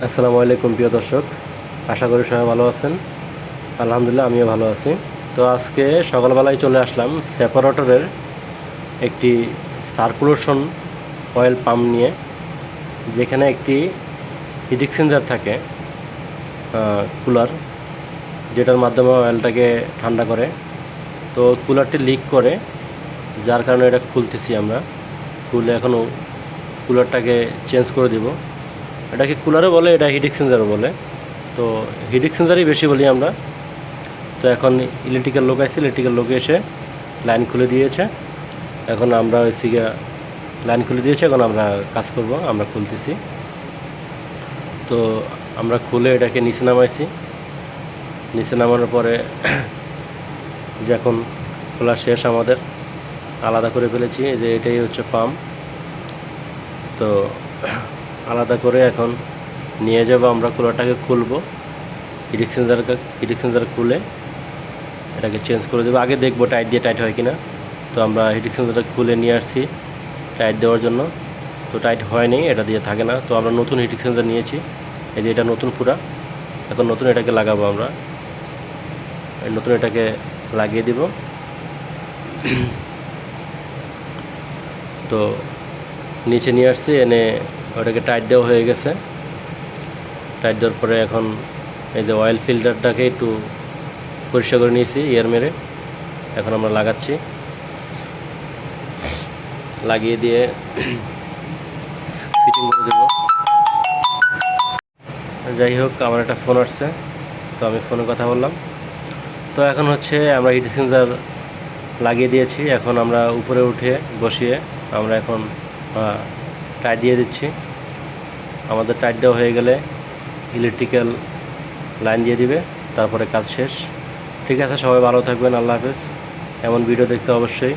আসসালামু আলাইকুম প্রিয় দর্শক, আশা করি সবাই ভালো আছেন। আলহামদুলিল্লাহ আমিও ভালো আছি। তো আজকে সকালবেলায় চলে আসলাম সেপারেটরের একটি সার্কুলেশন অয়েল পাম্প নিয়ে, যেখানে একটি হিট এক্সচেঞ্জার থাকে, কুলার, যেটার মাধ্যমে অয়েলটাকে ঠান্ডা করে। তো কুলারটি লিক করে, যার কারণে এটা খুলতেছি আমরা। খুলে এখনও কুলারটাকে চেঞ্জ করে দিব। এটাকে কুলারও বলে, এটা হিট এক্সচেঞ্জারও বলে। তো হিট এক্সচেঞ্জারই বেশি বলি আমরা। তো এখন ইলেকট্রিক্যাল লোক আছে, ইলেকট্রিক্যাল লোকে এসে লাইন খুলে দিয়েছে। এখন আমরা ওই সিগা লাইন খুলে দিয়েছে, এখন আমরা কাজ করব, আমরা খুলতেছি। তো আমরা খুলে এটাকে নিচে নামাইছি। নিচে নামানোর পরে যে এখন খোলা শেষ, আমাদের আলাদা করে ফেলেছি। যে এটাই হচ্ছে পাম্প। তো আলাদা করে এখন নিয়ে যাব আমরা, কুলারটাকে খুলবো, হিট এক্সচেঞ্জার খুলে এটাকে চেঞ্জ করে দেবো। আগে দেখবো টাইট দিয়ে টাইট হয় কিনা। তো আমরা হিট এক্সচেঞ্জারটা খুলে নিয়ে আসছি টাইট দেওয়ার জন্য। তো টাইট হয়নি, এটা দিয়ে থাকে না। তো আমরা নতুন হিট এক্সচেঞ্জার নিয়েছি, এই যে এটা নতুন পুরা। এখন নতুন এটাকে লাগাবো আমরা, নতুন এটাকে লাগিয়ে দিব। তো নিচে নিয়ে আসছি, এনে ওটাকে টাইট দেওয়া হয়ে গেছে। টাইট দেওয়ার পরে এখন এই যে অয়েল ফিল্টারটাকে একটু পরিষ্কার করে নিয়েছি এয়ার মেরে। এখন আমরা লাগাচ্ছি, লাগিয়ে দিয়ে ফিটিং করে দেব। যাই হোক, আমার একটা ফোন আসছে, তো আমি ফোনে কথা বললাম। তো এখন হচ্ছে আমরা হিট এক্সচেঞ্জার লাগিয়ে দিয়েছি। এখন আমরা উপরে উঠে বসিয়ে আমরা এখন টাইট দিয়ে দিচ্ছি। আমাদের টাইট দেওয়া হয়ে গেলে ইলেকট্রিক্যাল লাইন দিয়ে দিবে, তারপরে কাজ শেষ। ঠিক আছে, সবাই ভালো থাকবেন, আল্লাহ হাফেজ। এমন ভিডিও দেখতে অবশ্যই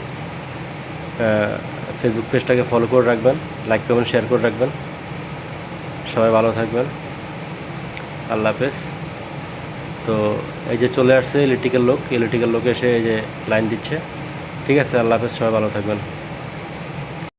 ফেসবুক পেজটাকে ফলো করে রাখবেন, লাইক কমেন্ট শেয়ার করে রাখবেন। সবাই ভালো থাকবেন, আল্লাহ হাফেজ। তো এই যে চলে আসছে ইলেকট্রিক্যাল লোক এসে এই যে লাইন দিচ্ছে। ঠিক আছে, আল্লাহ হাফেজ, সবাই ভালো থাকবেন।